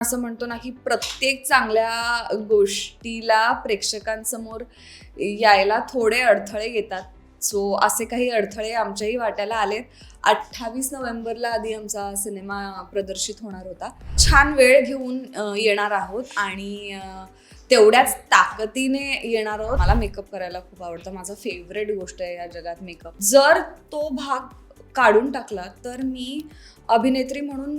असं म्हणतो ना की प्रत्येक चांगल्या गोष्टीला प्रेक्षकांसमोर यायला थोडे अडथळे येतात. सो असे काही अडथळे आमच्याही वाट्याला आलेत. 28 नोव्हेंबरला आधी आमचा सिनेमा प्रदर्शित होणार होता. छान वेळ घेऊन येणार आहोत आणि तेवढ्याच ताकदीने येणार आहोत. मला मेकअप करायला खूप आवडतं. माझा फेवरेट गोष्ट आहे या जगात मेकअप. जर तो भाग काढून टाकला तर मी अभिनेत्री म्हणून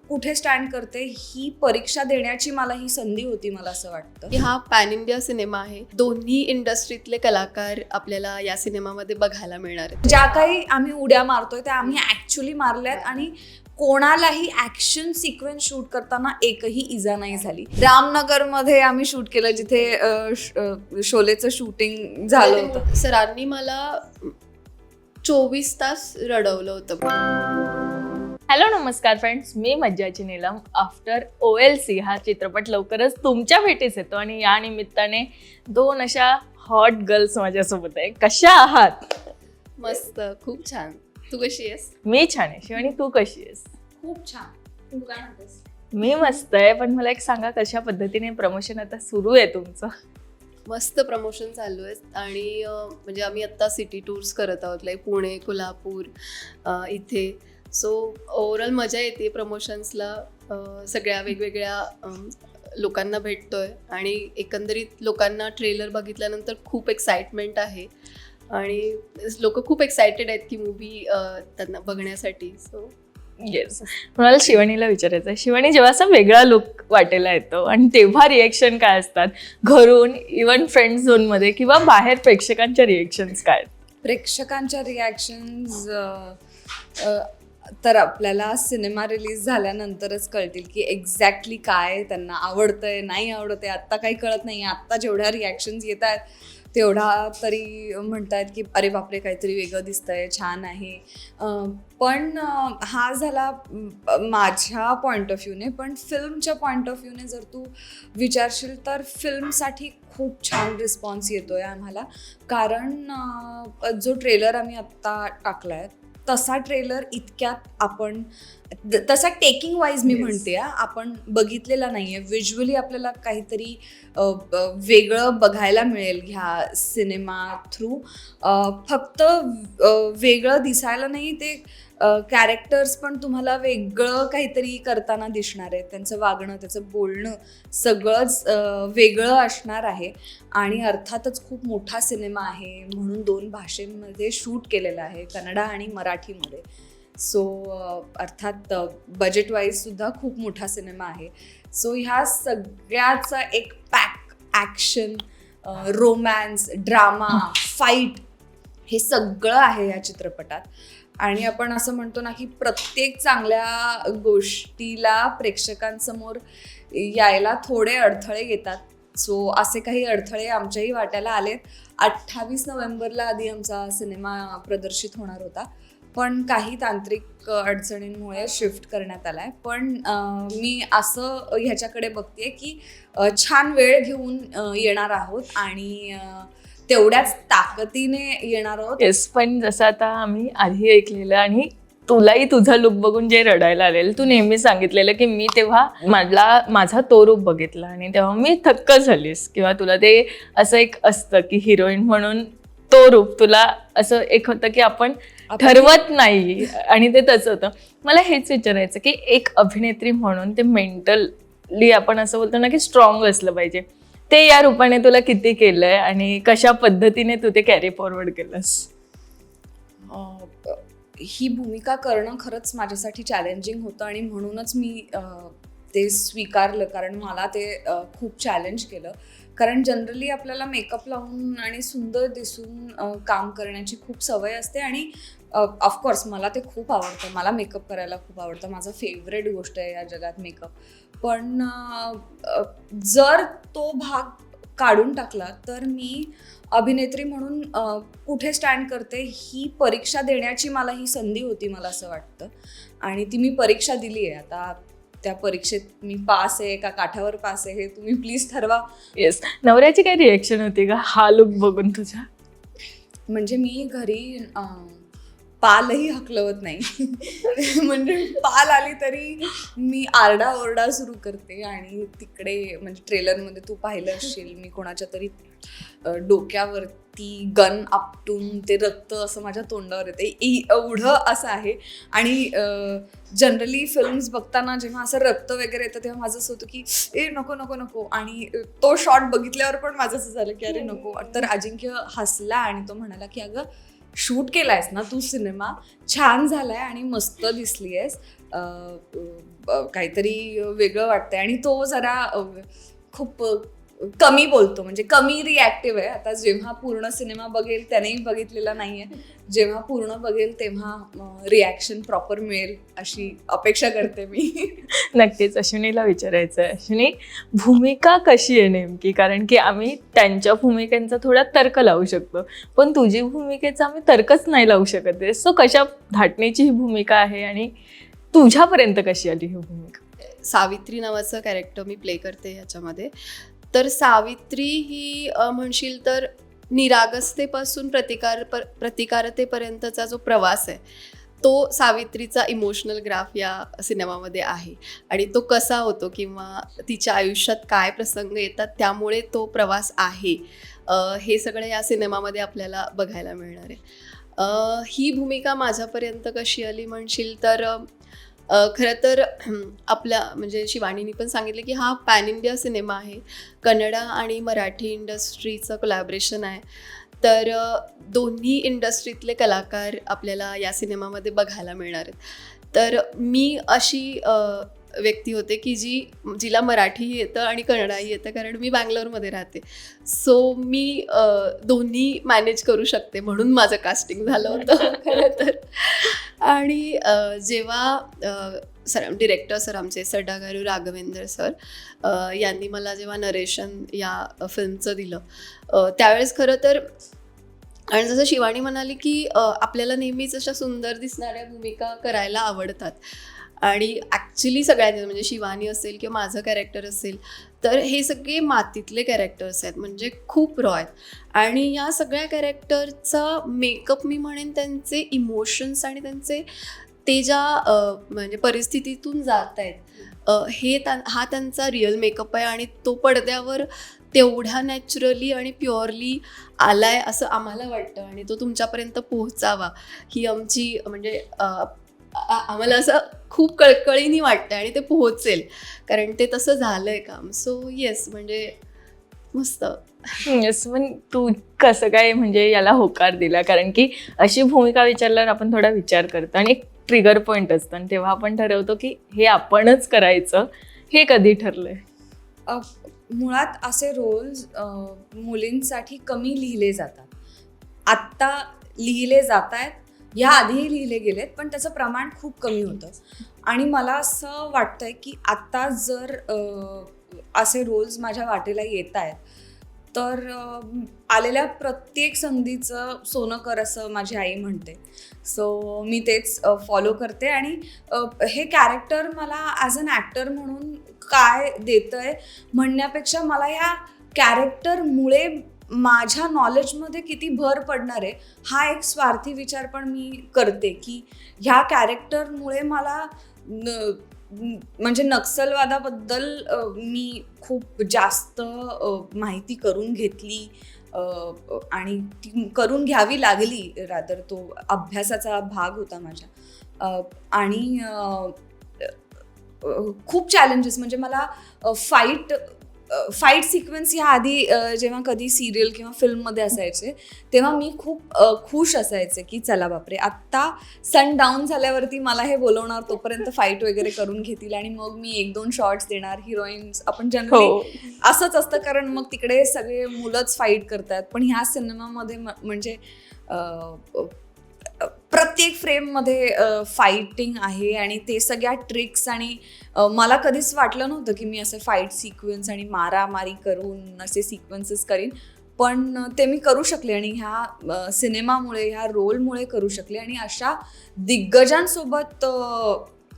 कुठे स्टँड करते ही परीक्षा देण्याची मला ही संधी होती, मला असं वाटतं. की हा पॅन इंडिया सिनेमा आहे. दोन्ही इंडस्ट्रीतले कलाकार आपल्याला या सिनेमामध्ये बघायला मिळणार आहेत. ज्या काही आम्ही उड्या मारतोय त्या आम्ही ऍक्च्युअली मारल्यात आणि कोणालाही ऍक्शन सिक्वेन्स शूट करताना एकही इजा नाही झाली. रामनगरमध्ये आम्ही शूट केलं जिथे शोलेचं शूटिंग झालं होतं. सरांनी मला 24 तास रडवलं होतं. हॅलो नमस्कार फ्रेंड्स, मी मज्जाची नीलम. आफ्टर OLC हा चित्रपट लवकरच तुमच्या भेटीस येतो आणि या निमित्ताने दोन अशा हॉट गर्ल्स माझ्यासोबत आहे. कशा आहात? मस्त, खूप छान. तू कशी आहेस? मी छान आहे. शिवानी, तू कशी आहेस? खूप छान. तू काय म्हणतेस? मी मस्त आहे. पण मला एक सांगा, कशा पद्धतीने प्रमोशन आता सुरू आहे तुमचं? मस्त प्रमोशन चालू आहे आणि म्हणजे आम्ही आत्ता सिटी टूर्स करत आहोत, लाईक पुणे, कोल्हापूर इथे. सो ओव्हरऑल मजा येते प्रमोशन्सला. सगळ्या वेगवेगळ्या लोकांना भेटतोय आणि एकंदरीत लोकांना ट्रेलर बघितल्यानंतर खूप एक्साइटमेंट आहे आणि लोक खूप एक्सायटेड आहेत की मूवी त्यांना बघण्यासाठी. सो येस, मला शिवानीला विचारायचं आहे. शिवानी, जेव्हा असा वेगळा लुक वाटेला येतो आणि तेव्हा रिएक्शन काय असतात घरून, इव्हन फ्रेंड झोनमध्ये किंवा बाहेर प्रेक्षकांच्या रिएक्शन्स काय? प्रेक्षकांच्या रिॲक्शन्स तर आपल्याला सिनेमा रिलीज झाल्यानंतरच कळतील की एक्झॅक्टली काय त्यांना आवडतंय नाही आवडतंय. आत्ता काही कळत नाही. आत्ता जेवढ्या रिॲक्शन्स येत आहेत तेवढा तरी म्हणतायत की अरे बापरे, काहीतरी वेगळं दिसतंय, छान आहे. पण हा झाला माझ्या पॉईंट ऑफ व्ह्यूने. पण फिल्मच्या पॉईंट ऑफ व्ह्यूने जर तू विचारशील तर फिल्मसाठी खूप छान रिस्पॉन्स येतोय आम्हाला. कारण जो ट्रेलर आम्ही आत्ता टाकला आहे तसा ट्रेलर इतक्यात आपण तसा टेकिंग वाईज मी म्हणते आपण बघितलेला नाही आहे. व्हिज्युअली आपल्याला काहीतरी वेगळं बघायला मिळेल ह्या सिनेमा थ्रू. फक्त वेगळं दिसायला नाही, ते कॅरेक्टर्स पण तुम्हाला वेगळं काहीतरी करताना दिसणार आहे. त्यांचं वागणं, त्याचं बोलणं सगळंच वेगळं असणार आहे. आणि अर्थातच खूप मोठा सिनेमा आहे म्हणून 2 भाषेमध्ये शूट केलेला आहे, कन्नडा आणि मराठीमध्ये. सो अर्थात बजेट वाईज सुद्धा खूप मोठा सिनेमा आहे. सो ह्या सगळ्याचा एक pack action, romance, drama, fight हे सगळं आहे या चित्रपटात. आणि आपण असं म्हणतो ना की प्रत्येक चांगल्या गोष्टीला प्रेक्षकांसमोर यायला थोडे अडथळे येतात. सो असे काही अडथळे आमच्याही वाट्याला आलेत. 28 नोव्हेंबरला आधी आमचा सिनेमा प्रदर्शित होणार होता, पण काही तांत्रिक अडचणींमुळे शिफ्ट करण्यात आला आहे. पण मी असं ह्याच्याकडे बघते की छान वेळ घेऊन येणार आहोत आणि तेवढ्याच ताकदीने येणार आहोत. येस, पण जसं आता आम्ही आधी ऐकलेलं आणि तुलाही तुझा लुक बघून जे रडायला आलेलं, तू नेहमी सांगितलेलं की मी तेव्हा माझा तो रूप बघितला आणि तेव्हा मी थक्क झालीस, किंवा तुला ते असं एक असतं की हिरोईन म्हणून तो रूप तुला असं एक होतं की आपण ठरवत नाही आणि ते तसं होतं. मला हेच विचारायचं की एक अभिनेत्री म्हणून ते मेंटली आपण असं बोलतो ना की स्ट्रॉंग असलं पाहिजे, ते या रूपाने तुला किती केलंय आणि कशा पद्धतीने तू ते कॅरी फॉरवर्ड केलंस? ही भूमिका करणं खरंच माझ्यासाठी चॅलेंजिंग होतं आणि म्हणूनच मी ते स्वीकारलं, कारण मला ते खूप चॅलेंज केलं. कारण जनरली आपल्याला मेकअप लावून आणि सुंदर दिसून काम करण्याची खूप सवय असते आणि ऑफकोर्स मला ते खूप आवडतं. मला मेकअप करायला खूप आवडतं. माझा फेवरेट गोष्ट आहे या जगात मेकअप. पण जर तो भाग काढून टाकला तर मी अभिनेत्री म्हणून कुठे स्टँड करते ही परीक्षा देण्याची मला ही संधी होती, मला असं वाटतं. आणि ती मी परीक्षा दिली आहे. आता त्या परीक्षेत मी पास आहे का काठावर पास आहे हे तुम्ही प्लीज ठरवा. येस, नवऱ्याची काय रिएक्शन होती का हा लुक बघून तुझ्या? म्हणजे मी घरी पालही हकलवत नाही. म्हणजे पाल आली तरी मी आरडाओरडा सुरू करते. आणि तिकडे म्हणजे ट्रेलरमध्ये तू पाहिलं असशील, मी कोणाच्या तरी डोक्यावरती गन आपटून ते रक्त असं माझ्या तोंडावर येते, एवढं असं आहे. आणि जनरली फिल्म्स बघताना जेव्हा असं रक्त वगैरे येतं तेव्हा माझं असं होतं की नको नको नको. आणि तो शॉट बघितल्यावर पण माझं असं झालं की अरे नको. तर अजिंक्य हसला आणि तो म्हणाला की अगं शूट केलायस ना तू सिनेमा, छान झालाय आणि मस्त दिसली आहेस, काहीतरी वेगळं वाटतंय. आणि तो जरा खूप कमी बोलतो, म्हणजे कमी रिॲक्टिव्ह आहे. आता जेव्हा पूर्ण सिनेमा बघेल, त्यानेही बघितलेला नाहीये, जेव्हा पूर्ण बघेल तेव्हा रिॲक्शन प्रॉपर मिळेल अशी अपेक्षा करते मी. नक्कीच अश्विनीला विचारायचं आहे, अश्विनी भूमिका कशी आहे नेमकी? कारण की आम्ही त्यांच्या भूमिकांचा थोडा तर्क लावू शकतो, पण तुझी भूमिकेचा आम्ही तर्कच नाही लावू शकत आहे. सो कशा धाटणीची ही भूमिका आहे आणि तुझ्यापर्यंत कशी आली ही भूमिका? सावित्री नावाचं कॅरेक्टर मी प्ले करते ह्याच्यामध्ये. तर सावित्री ही म्हणशील तर निरागसतेपासून प्रतिकारतेपर्यंतचा जो प्रवास आहे तो सावित्रीचा इमोशनल ग्राफ या सिनेमामध्ये आहे. आणि तो कसा होतो किंवा तिच्या आयुष्यात काय प्रसंग येतात त्यामुळे तो प्रवास आहे, हे सगळं या सिनेमामध्ये आपल्याला बघायला मिळणार आहे. ही भूमिका माझ्यापर्यंत कशी आली म्हणशील तर खरं तर आपल्या म्हणजे शिवानीनी पण सांगितलं की हा पॅन इंडिया सिनेमा आहे, कन्नडा आणि मराठी इंडस्ट्रीचं कोलॅबरेशन आहे. तर दोन्ही इंडस्ट्रीतले कलाकार आपल्याला या सिनेमामध्ये बघायला मिळणार आहेत. तर मी अशी व्यक्ती होते की जिला मराठीही येतं आणि कन्नडाही येतं, कारण मी बँगलोरमध्ये राहते. सो मी दोन्ही मॅनेज करू शकते, म्हणून माझं कास्टिंग झालं होतं खरं तर. आणि जेव्हा डिरेक्टर सर आमचे सड्डागारू राघवेंद्र सर यांनी मला जेव्हा नरेशन या फिल्मचं दिलं त्यावेळेस खरं तर, आणि जसं शिवानी म्हणाली की आपल्याला नेहमीच अशा सुंदर दिसणाऱ्या भूमिका करायला आवडतात. आणि ॲक्च्युली सगळ्यांनी म्हणजे शिवानी असेल किंवा माझं कॅरेक्टर असेल तर हे सगळे मातीतले कॅरेक्टर्स आहेत, म्हणजे खूप रॉ आहेत. आणि या सगळ्या कॅरेक्टरचा मेकअप मी म्हणेन त्यांचे इमोशन्स आणि त्यांचे ते ज्या म्हणजे परिस्थितीतून जात आहेत हा त्यांचा रिअल मेकअप आहे. आणि तो पडद्यावर तेवढ्या नॅचरली आणि प्युअरली आलाय असं आम्हाला वाटतं. आणि तो तुमच्यापर्यंत पोहोचावा ही आमची म्हणजे आम्हाला असं खूप कळकळीने वाटतं आणि ते पोहोचेल, कारण ते तसं झालंय काम. सो येस, म्हणजे मस्त. येस, पण तू कसं काय म्हणजे याला होकार दिला? कारण की अशी भूमिका विचारल्यावर आपण थोडा विचार करतो आणि एक ट्रिगर पॉईंट असतं आणि तेव्हा आपण ठरवतो की हे आपणच करायचं. हे कधी ठरलंय? मुळात असे रोल्स मुलींसाठी कमी लिहिले जातात. आत्ता लिहिले जात आहेत, ह्या आधीही लिहिले गेलेत, पण त्याचं प्रमाण खूप कमी होतं. आणि मला असं वाटतंय की आत्ता जर असे रोल्स माझ्या वाटेला येत आहेत तर आलेल्या प्रत्येक संधीचं सोनं कर असं माझी आई म्हणते. सो मी तेच फॉलो करते. आणि हे कॅरेक्टर मला ॲज अन ॲक्टर म्हणून काय देतंय म्हणण्यापेक्षा मला ह्या कॅरेक्टरमुळे माझ्या नॉलेजमध्ये किती भर पडणार आहे हा एक स्वार्थी विचार पण मी करते. की ह्या कॅरेक्टरमुळे मला म्हणजे नक्षलवादाबद्दल मी खूप जास्त माहिती करून घेतली आणि ती करून घ्यावी लागली. रादर तो अभ्यासाचा भाग होता माझ्या. आणि खूप चॅलेंजेस, म्हणजे मला फाईट सिक्वेन्स ह्या आधी जेव्हा कधी सिरियल किंवा फिल्ममध्ये असायचे तेव्हा मी खूप खुश असायचे की चला बापरे, आत्ता सन डाऊन झाल्यावरती मला हे बोलवणार, तोपर्यंत फाईट वगैरे करून घेतील आणि मग मी 1-2 शॉट्स देणार. हिरोईन्स आपण जनरली असंच असतं, कारण मग तिकडे सगळे मुलंच फाईट करतात. पण ह्या सिनेमामध्ये म्हणजे प्रत्येक फ्रेममध्ये फायटिंग आहे आणि ते सगळ्या ट्रिक्स. आणि मला कधीच वाटलं नव्हतं की मी असं फाईट सिक्वेन्स आणि मारामारी करून असे सिक्वेन्सेस करीन, पण ते मी करू शकले. आणि ह्या सिनेमामुळे, ह्या रोलमुळे करू शकले. आणि अशा दिग्गजांसोबत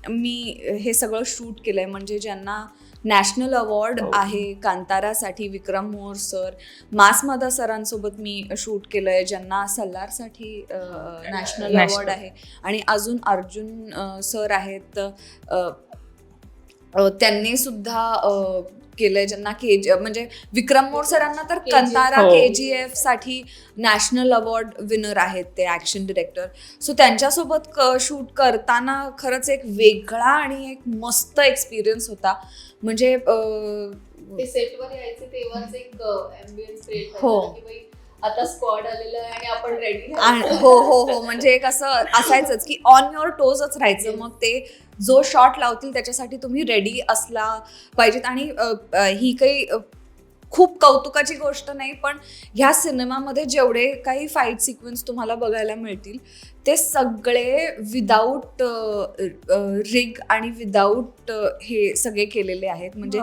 मी हे सगळं शूट केलं आहे, म्हणजे ज्यांना नॅशनल अवॉर्ड आहे कांतारासाठी, विक्रम मोर सर. मासमदा सरांसोबत मी शूट केलंय, ज्यांना सल्लारसाठी नॅशनल अवॉर्ड आहे. आणि अजून अर्जुन सर आहेत, त्यांनी सुद्धा केलंय, ज्यांना म्हणजे विक्रम मोर सरांना तर कंतारा KGF साठी नॅशनल अवॉर्ड विनर आहेत ते ऍक्शन डिरेक्टर. सो त्यांच्यासोबत शूट करताना खरंच एक वेगळा आणि एक मस्त एक्सपिरियन्स होता. म्हणजे ते सेटवर यायचे तेव्हाच एक ॲम्बियन्स क्रिएट हो. की बाई आता स्क्वॉड आलेलं आहे आणि आपण रेडी. हो हो हो, म्हणजे एक असं असायचंच की ऑन युअर टोजच राहायचं. मग ते जो शॉट लावतील त्याच्यासाठी तुम्ही रेडी असला पाहिजेत. आणि ही काही खूप कौतुकाची गोष्ट नाही, पण ह्या सिनेमामध्ये जेवढे काही फाईट सिक्वेन्स तुम्हाला बघायला मिळतील ते सगळे विदाऊट रिग आणि विदाऊट हे सगळे केलेले आहेत. म्हणजे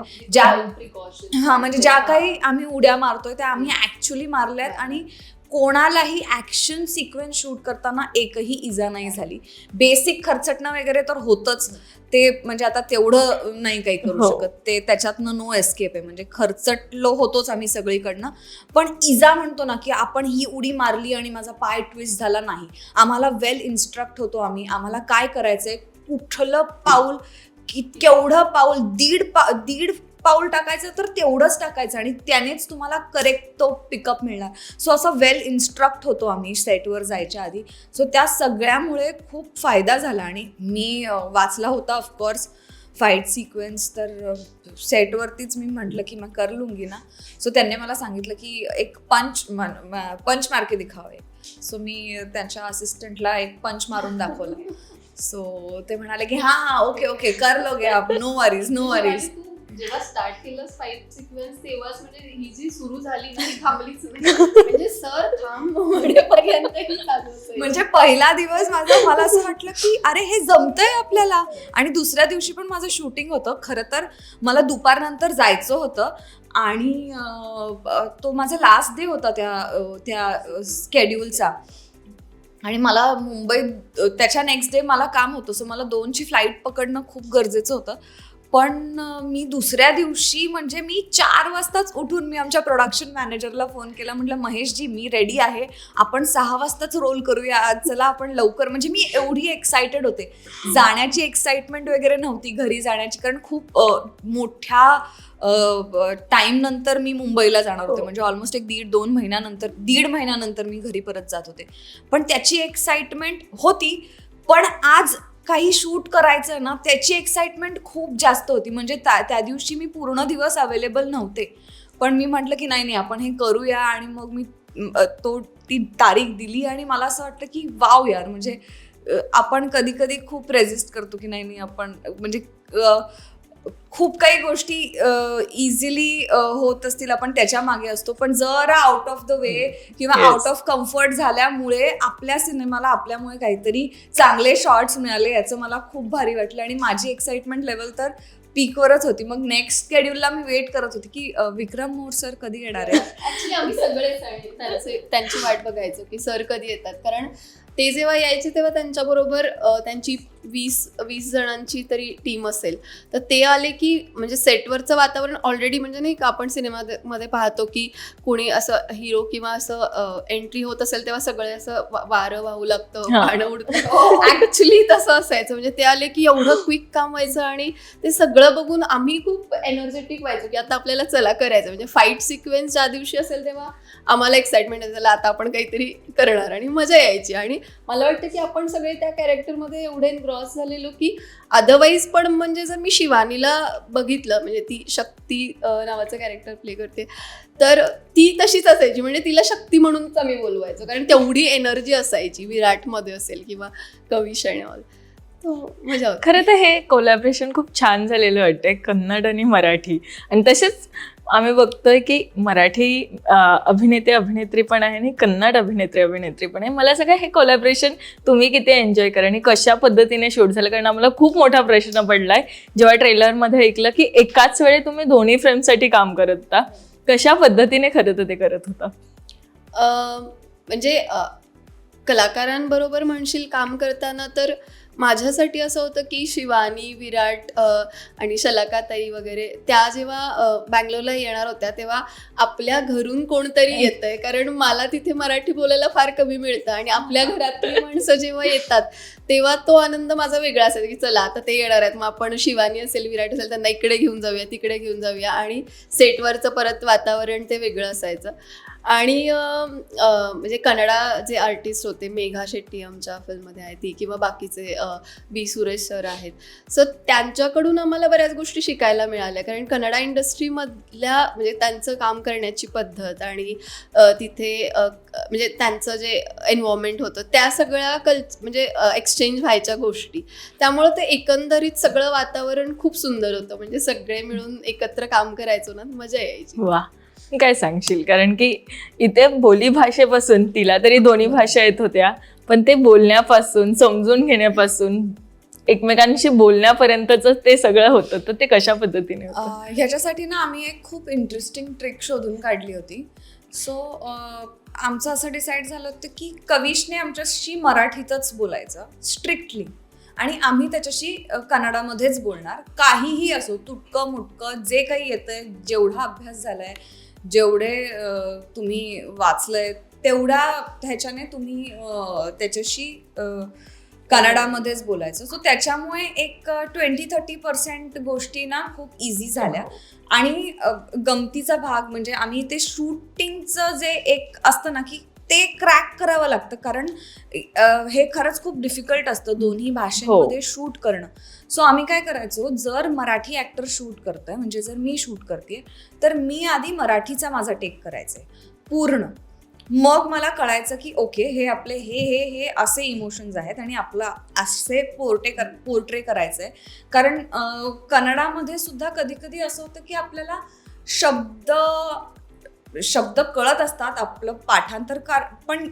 म्हणजे ज्या काही आम्ही उड्या मारतोय त्या आम्ही ऍक्च्युली मारल्यात. आणि कोणालाही ऍक्शन सिक्वेन्स शूट करताना एकही इजा नाही झाली. बेसिक खर्चटणं वगैरे तर होतच, ते म्हणजे आता तेवढं नाही काही करू शकत, ते त्याच्यातनं नो एस्केप आहे. म्हणजे खर्चटलो होतोच आम्ही सगळीकडनं, पण इजा म्हणतो ना की आपण ही उडी मारली आणि माझा पाय ट्विस्ट झाला नाही. आम्हाला वेल इन्स्ट्रक्ट होतो आम्ही, आम्हाला काय करायचंय, कुठलं पाऊल केवढं पाऊल, दीड पाऊल टाकायचं तर तेवढंच टाकायचं आणि त्यानेच तुम्हाला करेक्ट तो पिकअप मिळणार. सो असं वेल इन्स्ट्रक्ट होतो आम्ही सेटवर जायच्या आधी. सो त्या सगळ्यामुळे खूप फायदा झाला. आणि मी वाचला होता ऑफकोर्स फाईट सिक्वेन्स, तर सेटवरतीच मी म्हटलं की मग कर लूंगी ना. सो त्यांनी मला सांगितलं की एक पंच मार्के दिखावे. सो मी त्यांच्या असिस्टंटला एक पंच मारून दाखवलं. सो ते म्हणाले की हां ओके कर लोगे आप, नो वरीज. जेव्हा स्टार्ट केलं फाईट सिक्वेन्स तेव्हाच म्हणजे ही जी सुरू झाली ना ती थांबलीच नाही. म्हणजे सर थांब म्हणेपर्यंतही चालू असेल. म्हणजे पहिला दिवस मला असं वाटलं की अरे हे जमतंय आपल्याला. आणि दुसऱ्या दिवशी पण माझं शूटिंग होतं. खरं तर मला दुपारनंतर जायचं होतं आणि तो माझा लास्ट डे होता त्या स्केड्यूलचा. आणि मला मुंबईत त्याच्या नेक्स्ट डे मला काम होतं. सो मला 2ची फ्लाईट पकडणं खूप गरजेचं होतं. पण मी दुसऱ्या दिवशी म्हणजे मी 4 वाजताच उठून मी आमच्या प्रोडक्शन मॅनेजरला फोन केला. म्हटलं महेशजी मी रेडी आहे, आपण 6 वाजताच रोल करूया आज, चला आपण लवकर. म्हणजे मी एवढी एक्सायटेड होते. जाण्याची एक्साइटमेंट वगैरे नव्हती घरी जाण्याची, कारण खूप मोठ्या टाईम नंतर मी मुंबईला जाणार होते. म्हणजे ऑलमोस्ट एक 1.5-2 महिन्यानंतर मी घरी परत जात होते. पण त्याची एक्साइटमेंट होती. पण आज काही शूट करायचं ना त्याची एक्साइटमेंट खूप जास्त होती. म्हणजे त्या दिवशी मी पूर्ण दिवस अवेलेबल नव्हते, पण मी म्हटलं की नाही आपण हे करूया. आणि मग मी ती तारीख दिली आणि मला असं वाटतं की वाव यार, म्हणजे आपण कधी कधी खूप रेजिस्ट करतो की नाही आपण म्हणजे खूप काही गोष्टी इझिली होत असतील, आपण त्याच्या मागे असतो. पण जरा आउट ऑफ द वे किंवा आउट ऑफ कम्फर्ट झाल्यामुळे आपल्या सिनेमाला आपल्यामुळे काहीतरी चांगले शॉट्स मिळाले, याचं मला खूप भारी वाटलं. आणि माझी एक्साइटमेंट लेवल तर पीकवरच होती. मग नेक्स्ट शेड्यूलला मी वेट करत होती की विक्रम मोर सर कधी येणार आहे. ऍक्च्युली आम्ही सगळेच त्यांची वाट बघायचो की सर कधी येतात. कारण ते जेव्हा यायचे तेव्हा त्यांच्याबरोबर त्यांची 20 जणांची तरी टीम असेल. तर ते आले की म्हणजे सेटवरचं वातावरण ऑलरेडी म्हणजे नाही का आपण सिनेमामध्ये पाहतो की कोणी असं हिरो किंवा असं एंट्री होत असेल तेव्हा सगळे असं वारं वाहू लागतं, पाणं उडतं. ऍक्च्युली तसं असायचं. म्हणजे ते आले की एवढं क्विक काम व्हायचं आणि ते सगळं बघून आम्ही खूप एनर्जेटिक व्हायचो की आता आपल्याला चला करायचं. म्हणजे फाईट सिक्वेन्स ज्या दिवशी असेल तेव्हा आम्हाला एक्साइटमेंट असेल, आता आपण काहीतरी करणार आणि मजा यायची. आणि मला वाटतं की आपण सगळे त्या कॅरेक्टरमध्ये एवढे एनग्रॉस झालेलो की अदरवाईज पण म्हणजे जर मी शिवानीला बघितलं, म्हणजे ती शक्ती नावाचं कॅरेक्टर प्ले करते, तर ती तशीच असायची. म्हणजे तिला शक्ती म्हणूनच आम्ही बोलवायचो, कारण तेवढी एनर्जी असायची. विराटमध्ये असेल किंवा कविशण्यामध्ये. मजा होती. खरं तर हे कोलॅबरेशन खूप छान झालेलं वाटतंय, कन्नड आणि मराठी. आणि तसेच आम्ही बघतोय की मराठी अभिनेत्री पण आहे आणि कन्नड अभिनेत्री पण आहे. मला सगळं हे कोलॅबरेशन तुम्ही किती एन्जॉय करा आणि कशा पद्धतीने शूट झालं, कारण आम्हाला खूप मोठा प्रश्न पडलाय जेव्हा ट्रेलरमध्ये ऐकलं की एकाच वेळी तुम्ही दोन्ही फ्रेमसाठी काम करत होता. कशा पद्धतीने खरं तर ते करत होता? म्हणजे कलाकारांबरोबर म्हणशील काम करताना तर माझ्यासाठी असं होतं की शिवानी, विराट आणि शलाकाताई वगैरे त्या जेव्हा बँगलोरला येणार होत्या तेव्हा आपल्या घरून कोणतरी येतंय, कारण मला तिथे मराठी बोलायला फार कमी मिळतं आणि आपल्या घरातली माणसं जेव्हा येतात तेव्हा तो आनंद माझा वेगळा असायचा की चला आता ते येणार आहेत, मग आपण शिवानी असेल, विराट असेल, त्यांना इकडे घेऊन जाऊया, तिकडे घेऊन जाऊया, आणि सेटवरचं परत वातावरण ते वेगळं असायचं. आणि म्हणजे कन्नडा जे आर्टिस्ट होते, मेघा शेट्टी आमच्या फिल्ममध्ये आहे ती, किंवा बाकीचे बी सुरेश सर आहेत, सो त्यांच्याकडून आम्हाला बऱ्याच गोष्टी शिकायला मिळाल्या, कारण कन्नडा इंडस्ट्रीमधल्या म्हणजे त्यांचं काम करण्याची पद्धत आणि तिथे म्हणजे त्यांचं जे एन्व्हायरमेंट होतं त्या सगळ्या म्हणजे एक्सचेंज व्हायच्या गोष्टी, त्यामुळं ते एकंदरीत सगळं वातावरण खूप सुंदर होतं. म्हणजे सगळे मिळून एकत्र काम करायचो ना, मजा यायची. वा, काय सांगशील? कारण की इथे बोली भाषेपासून तिला तरी दोन्ही भाषा येत होत्या, पण ते बोलण्यापासून, समजून घेण्यापासून, एकमेकांशी बोलण्यापर्यंतच ते सगळं होतं. तर ते कशा पद्धतीने होतं? ह्याच्यासाठी ना आम्ही एक खूप इंटरेस्टिंग ट्रिक शोधून काढली होती. सो आमचं असं डिसाईड झालं होतं की कविशने आमच्याशी मराठीतच बोलायचं स्ट्रिक्टली, आणि आम्ही त्याच्याशी कन्नडामध्येच बोलणार. काहीही असो, तुटकं मुटकं जे काही येतंय, जेवढा अभ्यास झालाय, जेवढे तुम्ही वाचलंय, तेवढ्या ह्याच्याने तुम्ही त्याच्याशी कन्नडामध्येच बोलायचं. सो त्याच्यामुळे एक 20-30% गोष्टी ना खूप इझी झाल्या. आणि गमतीचा भाग म्हणजे आम्ही ते शूटिंगचं जे एक असतं ना की ते क्रॅक करावं लागतं, कारण हे खरंच खूप डिफिकल्ट असतं दोन्ही भाषेमध्ये शूट करणं. सो आम्ही काय करायचो, जर मराठी ॲक्टर शूट करतोय, म्हणजे जर मी शूट करते, तर मी आधी मराठीचा माझा टेक करायचे पूर्ण. मग मला कळायचं की ओके, हे आपले हे हे हे असे इमोशन्स आहेत आणि आपला असे पोर्ट्रे करायचंय. कारण कन्नडामध्ये सुद्धा कधी कधी असं होतं की आपल्याला शब्द कळत असतात, आपलं पाठांतर पण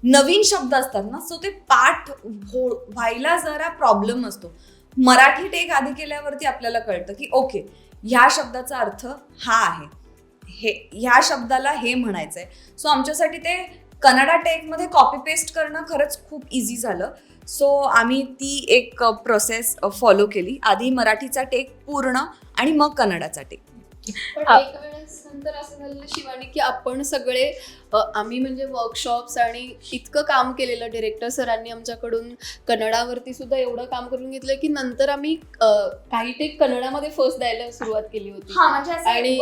नवीन शब्द असतात ना, सो ते पाठ व्हायला जरा प्रॉब्लेम असतो. मराठी टेक आधी केल्यावरती आपल्याला कळतं की ओके, ह्या शब्दाचा अर्थ हा आहे, हे ह्या शब्दाला हे म्हणायचंय. सो आमच्यासाठी ते कन्नडा टेकमध्ये कॉपी पेस्ट करणं खरंच खूप इझी झालं. सो आम्ही ती एक प्रोसेस फॉलो केली, आधी मराठीचा टेक पूर्ण आणि मग कन्नडाचा टेक. पण एक वेळेस नंतर असं झालं शिवानी की आपण सगळे आम्ही म्हणजे वर्कशॉप्स आणि इतकं काम केलेलं, डिरेक्टर सरांनी आमच्याकडून कन्नडावरती सुद्धा एवढं काम करून घेतलं की नंतर आम्ही काही टेक कन्नडामध्ये फर्स्ट द्यायला सुरुवात केली होती. आणि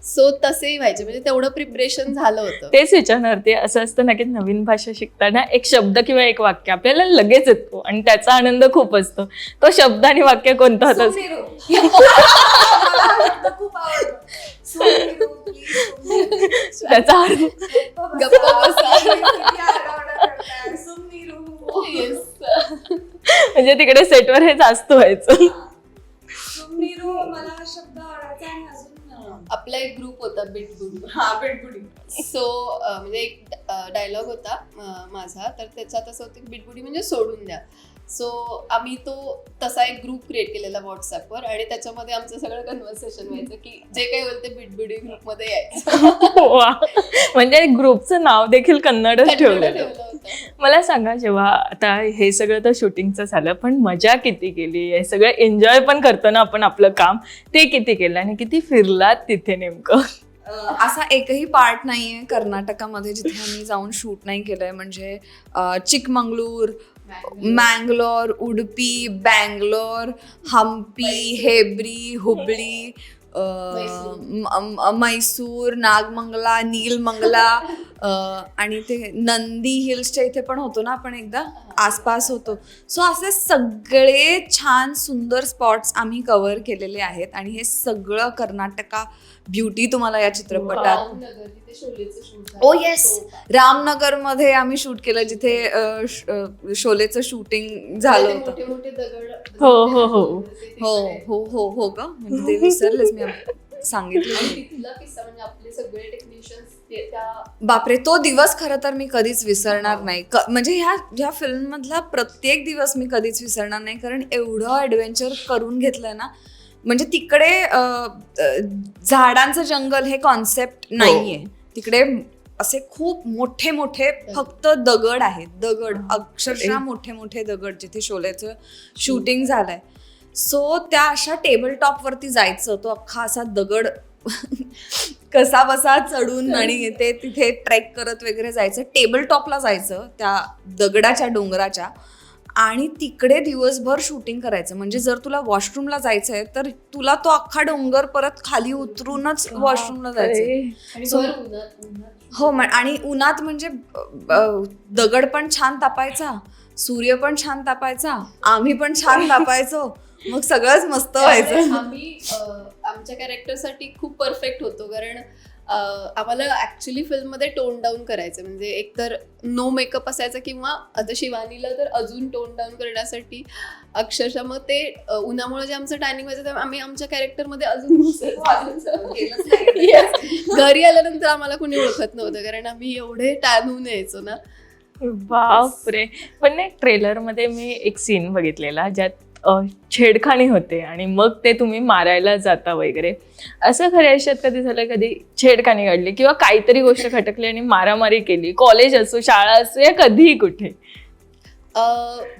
सो तसेही व्हायचे, म्हणजे तेवढं प्रिपरेशन झालं होतं. तेच विचारणार, ते असं असतं ना की नवीन भाषा शिकताना एक शब्द किंवा एक वाक्य आपल्याला लगेच येतो आणि त्याचा आनंद खूप असतो. तो शब्द आणि वाक्य कोणतं होतं? त्याचा अर्थ म्हणजे तिकडे सेटवर हे जास्त व्हायचं. मला शब्द आवडायचा. आणि अजून आपला एक ग्रुप होता बिटबुडी. बेटबुडी. सो म्हणजे एक डायलॉग होता माझा, तर त्याच्यात असं होतं की बिटबुडी म्हणजे सोडून द्या. सो आम्ही तो तसा एक ग्रुप क्रिएट केलेला व्हॉट्सअपवर, आणि त्याच्यामध्ये आमचं सगळं कन्व्हर्सेशन व्हायचं की जे काही बोलते बिटबुडी ग्रुपमध्ये यायचं. वा, म्हणजे ग्रुपचं नाव देखील कन्नडच ठेवलेलं. ठेवलं होतं. मला सांगा, जेव्हा आता हे सगळं तर शूटिंगचं झालं, पण मजा किती केली, हे सगळं एन्जॉय पण करतो ना आपण आपलं काम, ते किती केलं आणि किती फिरलात तिथे नेमकं? असा एकही पार्ट नाहीये कर्नाटकामध्ये जिथे आम्ही जाऊन शूट नाही केलंय. म्हणजे चिकमंगळूर, मँगलोर, उडुपी, बँगलोर, हम्पी, हेब्री, हुबळी, मैसूर, नागमंगला, नीलमंगला, आणि ते नंदी हिल्सच्या इथे पण होतो ना आपण एकदा, आसपास होतो. सो असे सगळे छान सुंदर स्पॉट्स आम्ही कव्हर केलेले आहेत. आणि हे सगळं कर्नाटका ब्युटी तुम्हाला या चित्रपटात. रामनगर, तिथे शोलेचं shoot झालं. ओ येस, रामनगरमध्ये आम्ही शूट केलं, जिथे शोलेचं शूटिंग झालं होतं. मोठे मोठे दगड. हो हो हो हो हो हो हो का, म्हणजे ते विसरलेच मी सांगितलं. आणि तिथला किस्सा म्हणजे आपले सगळे टेक्निशियन्स त्या बापरे, तो दिवस खरं तर मी कधीच विसरणार नाही. म्हणजे ह्या फिल्म मधला प्रत्येक दिवस मी कधीच विसरणार नाही, कारण एवढं ऍडव्हेंचर करून घेतलंय ना. म्हणजे तिकडे झाडांचं जंगल हे कॉन्सेप्ट नाहीये, तिकडे असे खूप मोठे मोठे फक्त दगड आहेत, दगड अक्षरशः मोठे मोठे दगड जिथे शोलेचं शूटिंग झालंय. सो त्या अशा टेबल टॉप वरती जायचं, तो अख्खा असा दगड कसा बसा चढून आणि ते तिथे ट्रेक करत वगैरे जायचं, टेबल टॉपला जायचं त्या दगडाच्या डोंगराच्या, आणि तिकडे दिवसभर शूटिंग करायचं. म्हणजे जर तुला वॉशरूमला जायचंय तर तुला तो अख्खा डोंगर परत खाली उतरूनच वॉशरूमला जायचंय. सो हो, आणि उन्हात म्हणजे दगड पण छान तापायचा, सूर्य पण छान तापायचा, आम्ही पण छान तापायचो, मग सगळंच मस्त व्हायचं. आम्ही आमच्या कॅरेक्टरसाठी खूप परफेक्ट होतो, कारण आम्हाला ऍक्च्युली फिल्ममध्ये टोन डाऊन करायचं, म्हणजे एकतर नो मेकअप असायचं, किंवा आता शिवानीला तर अजून टोन डाऊन करण्यासाठी अक्षरशः मग ते उन्हामुळे जे आमचं टॅनिंग व्हायचं, तर आम्ही आमच्या कॅरेक्टरमध्ये अजून घरी आल्यानंतर आम्हाला कोणी ओळखत नव्हतं, कारण आम्ही एवढे टॅन होऊन यायचो ना. बापरे. पण नाही, ट्रेलरमध्ये मी एक सीन बघितलेला ज्यात छेडखाणी होते आणि मग ते तुम्ही मारायला जाता वगैरे. असं खऱ्या आयुष्यात कधी झालं, कधी छेडखाणी काढली किंवा काहीतरी गोष्ट खटकली आणि मारामारी केली, कॉलेज असो, शाळा असो, या कधीही कुठे?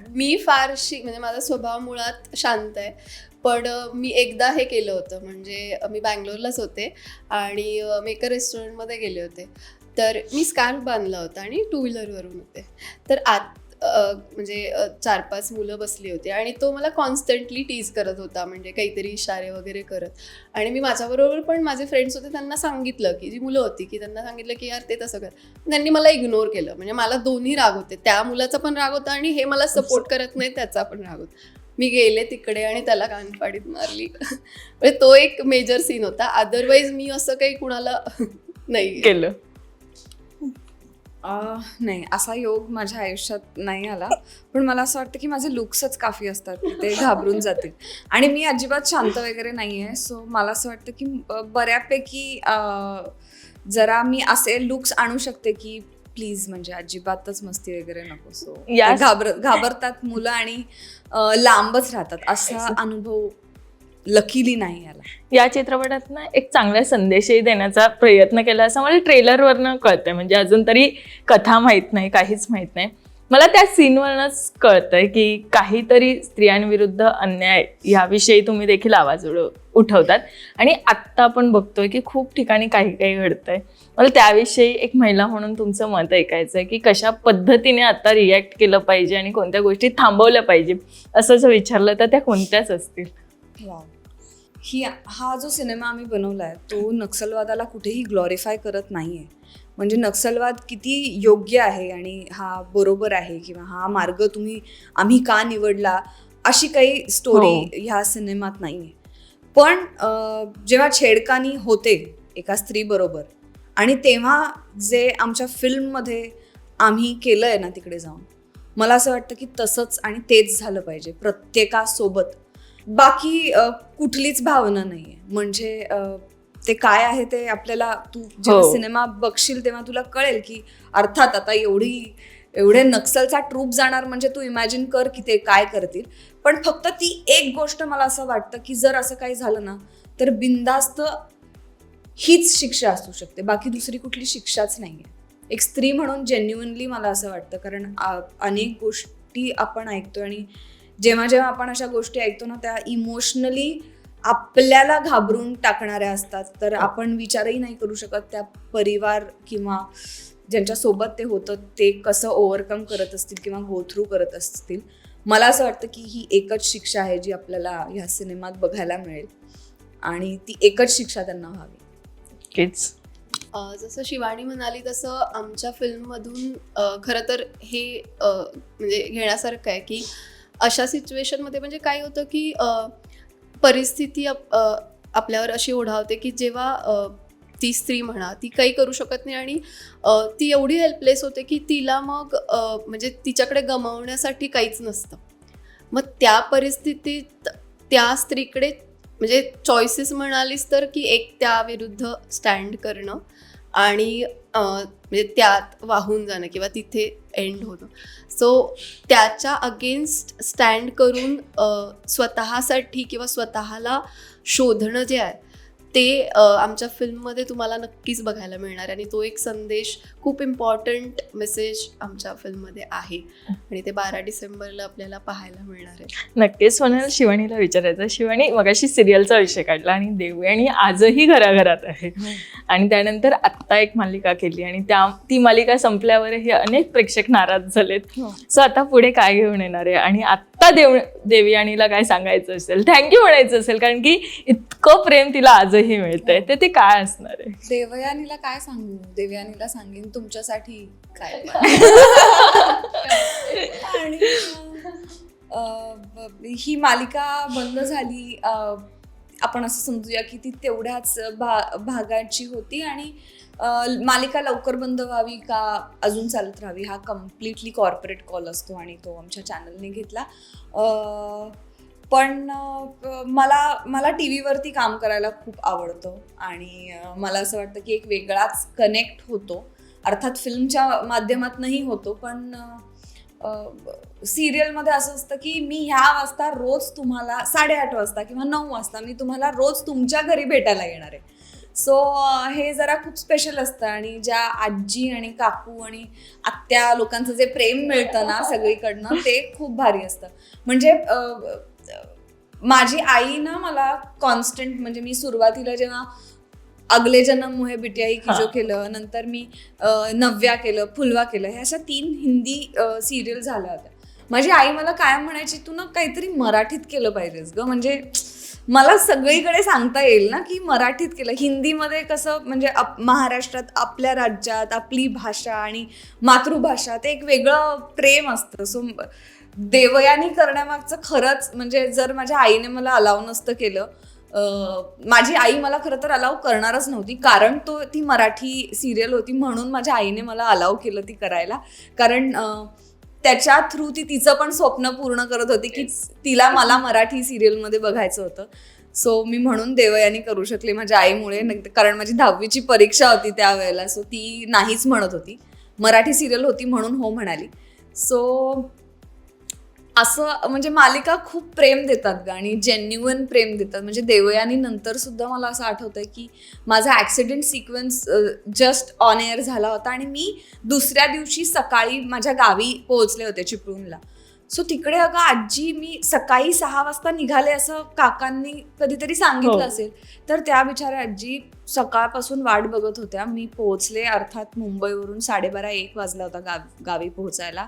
मी फारशी, म्हणजे माझा स्वभाव मुळात शांत आहे, पण मी एकदा हे केलं होतं. म्हणजे मी बँगलोरलाच होते आणि मी एका रेस्टॉरंटमध्ये गेले होते, तर मी स्कार्फ बांधला होता आणि टू व्हीलरवरून होते, तर म्हणजे 4-5 मुलं बसली होती आणि तो मला कॉन्स्टंटली टीज करत होता, म्हणजे काहीतरी इशारे वगैरे करत. आणि मी माझ्याबरोबर पण माझे फ्रेंड्स होते, त्यांना सांगितलं, की जी मुलं होती की त्यांना सांगितलं की यार ते तसं कर. त्यांनी मला इग्नोर केलं. म्हणजे मला दोन्ही राग होते, त्या मुलाचा पण राग होता आणि हे मला सपोर्ट करत नाही त्याचा पण राग होता. मी गेले तिकडे आणि त्याला कानफाडीत मारली. म्हणजे तो एक मेजर सीन होता. अदरवाईज मी असं काही कुणाला नाही केलं. नाही, असा योग माझ्या आयुष्यात नाही आला. पण मला असं वाटतं की माझे लुक्सच काफी असतात की ते घाबरून जातील, आणि मी अजिबात शांत वगैरे नाही आहे. सो मला असं वाटतं की बऱ्यापैकी जरा मी असे लुक्स आणू शकते की प्लीज, म्हणजे अजिबातच मस्ती वगैरे नको. सो घाबरतात मुलं आणि लांबच राहतात. असा अनुभव लकीली नाही आला. या चित्रपटात ना एक चांगला संदेशही देण्याचा प्रयत्न केला असं मला ट्रेलरवरनं कळतंय. म्हणजे अजून तरी कथा माहीत नाही, काहीच माहीत नाही. मला त्या सीनवरनंच कळतंय की काहीतरी स्त्रियांविरुद्ध अन्याय याविषयी तुम्ही देखील आवाज उठवतात. आणि आत्ता आपण बघतोय की खूप ठिकाणी काही काही घडतंय. मला त्याविषयी एक महिला म्हणून तुमचं मत ऐकायचं आहे की कशा पद्धतीने आता रिॲक्ट केलं पाहिजे आणि कोणत्या गोष्टी थांबवल्या पाहिजे, असं जर विचारलं तर त्या कोणत्याच असतील? हा जो सिनेमा आम्ही बनवलाय तो नक्षलवादाला कुठेही ग्लॉरिफाय करत नाहीये. म्हणजे नक्षलवाद किती योग्य आहे आणि हा बरोबर आहे किंवा हा मार्ग आम्ही का निवडला, अशी काही स्टोरी ह्या सिनेमात नाहीये. पण जेव्हा छेडखानी होते एका स्त्री बरोबर, आणि तेव्हा जे आमच्या फिल्ममध्ये आम्ही केलंय ना तिकडे जाऊन, मला असं वाटतं की तसंच आणि तेच झालं पाहिजे प्रत्येकासोबत. बाकी कुठलीच भावना नाहीये. म्हणजे ते काय आहे ते आपल्याला, तू जेव्हा सिनेमा बघशील तेव्हा तुला कळेल की अर्थात आता एवढे नक्सलचा ट्रूप जाणार, म्हणजे तू इमॅजिन कर की ते काय करतील. पण फक्त ती एक गोष्ट मला असं वाटतं की जर असं काही झालं ना तर बिनधास्त हीच शिक्षा असू शकते, बाकी दुसरी कुठली शिक्षाच नाहीये. एक स्त्री म्हणून जेन्युइनली मला असं वाटतं, कारण अनेक गोष्टी आपण ऐकतो आणि जेव्हा जेव्हा आपण अशा गोष्टी ऐकतो ना त्या इमोशनली आपल्याला घाबरून टाकणाऱ्या असतात. तर आपण विचारही नाही करू शकत त्या परिवार किंवा ज्यांच्यासोबत ते होतं ते कसं ओव्हरकम करत असतील किंवा गो थ्रू करत असतील. मला असं वाटतं की ही एकच शिक्षा आहे जी आपल्याला ह्या सिनेमात बघायला मिळेल, आणि ती एकच शिक्षा त्यांना व्हावी. जसं शिवानी म्हणाली तसं आमच्या फिल्ममधून खरं तर हे म्हणजे घेण्यासारखं आहे की अशा सिच्युएशनमध्ये म्हणजे काय होतं की परिस्थिती आपल्यावर अशी ओढावते की जेव्हा ती स्त्री म्हणा ती काही करू शकत नाही आणि ती एवढी हेल्पलेस होते की तिला मग म्हणजे तिच्याकडे गमावण्यासाठी काहीच नसतं. मग त्या परिस्थितीत त्या स्त्रीकडे म्हणजे चॉईसेस म्हणालीस तर की एक त्याविरुद्ध स्टँड करणं आणि म्हणजे त्यात वाहून जाणं किंवा तिथे एंड होणं. सो त्याच्या अगेन्स्ट स्टँड करून स्वतःसाठी किंवा स्वतःला शोधणं जे आहे ते आमच्या फिल्ममध्ये तुम्हाला नक्कीच बघायला मिळणार आहे. आणि तो एक संदेश, खूप इम्पॉर्टंट मेसेज आमच्या फिल्ममध्ये आहे आणि ते 12 डिसेंबरला आपल्याला पाहायला मिळणार आहे. नक्कीच म्हणाल. शिवानीला विचारायचं, शिवानी मगाशी सिरियलचा विषय काढला आणि देवयानी आजही घराघरात आहे आणि त्यानंतर आत्ता एक मालिका केली आणि ती मालिका संपल्यावरही अनेक प्रेक्षक नाराज झालेत. सो आता पुढे काय घेऊन येणार आहे आणि आत्ता देवयानीला काय सांगायचं असेल, थँक्यू म्हणायचं असेल, कारण की इतकं प्रेम तिला आजही मिळतंय, तर ते काय असणार आहे? देवयानीला काय सांगू? देवयानीला सांगेन तुमच्यासाठी काय. आणि ही मालिका बंद झाली, आपण असं समजूया की ती तेवढ्याच भागाची होती आणि मालिका लवकर बंद व्हावी का अजून चालत राहावी हा कम्प्लिटली कॉर्पोरेट कॉल असतो आणि तो आमच्या चॅनलने घेतला. पण मला टी व्हीवरती काम करायला खूप आवडतं आणि मला असं वाटतं की एक वेगळाच कनेक्ट होतो. अर्थात फिल्मच्या माध्यमातूनही होतो, पण सिरियलमध्ये असं असतं की मी ह्या वाजता रोज तुम्हाला 8:30 वाजता किंवा 9 वाजता मी तुम्हाला रोज तुमच्या घरी भेटायला येणार आहे. सो हे जरा खूप स्पेशल असतं आणि ज्या आजी आणि काकू आणि आत्या लोकांचं जे प्रेम मिळतं ना सगळीकडनं ते खूप भारी असतं. म्हणजे माझी आई ना मला कॉन्स्टंट, म्हणजे मी सुरुवातीला जेव्हा अगले जन्म मोहे बिटिया की जो केलं, नंतर मी नव्या केलं, फुलवा केलं, ह्या अशा 3 हिंदी सिरियल झाल्या होत्या. माझी आई मला कायम म्हणायची तू ना काहीतरी मराठीत केलं पाहिजेस ग, म्हणजे मला सगळीकडे सांगता येईल ना की मराठीत केलं. हिंदीमध्ये कसं म्हणजे महाराष्ट्रात आपल्या राज्यात आपली भाषा आणि मातृभाषा ते एक वेगळं प्रेम असतं. सो देवयानी करण्यामागचं खरंच म्हणजे जर माझ्या आईने मला अलाव नसतं केलं, माझी आई मला खरं तर अलाव करणारच नव्हती, कारण ती मराठी सिरियल होती म्हणून माझ्या आईने मला अलाव केलं ती करायला. कारण त्याच्या थ्रू ती तिचं पण स्वप्न पूर्ण करत होती की तिला मला मराठी सिरियलमध्ये बघायचं होतं. सो मी म्हणून देवयानी करू शकले माझ्या आईमुळे, कारण माझी 10वीची परीक्षा होती त्यावेळेला. सो ती नाहीच म्हणत होती, मराठी सिरियल होती म्हणून हो म्हणाली. सो असं म्हणजे मालिका खूप प्रेम देतात ग आणि जेन्युइन प्रेम देतात. म्हणजे देवयानी नंतर सुद्धा मला असं आठवतंय की माझा accident sequence just on air झाला होता आणि मी दुसऱ्या दिवशी सकाळी माझ्या गावी पोहोचले होते चिपळूणला. सो तिकडे अगं आजी मी सकाळी 6 वाजता निघाले असं काकांनी कधीतरी सांगितलं असेल, तर त्या बिचाऱ्या आजी सकाळपासून वाट बघत होत्या. मी पोहोचले, अर्थात मुंबईवरून 12:30-1 वाजला होता गावी पोहोचायला.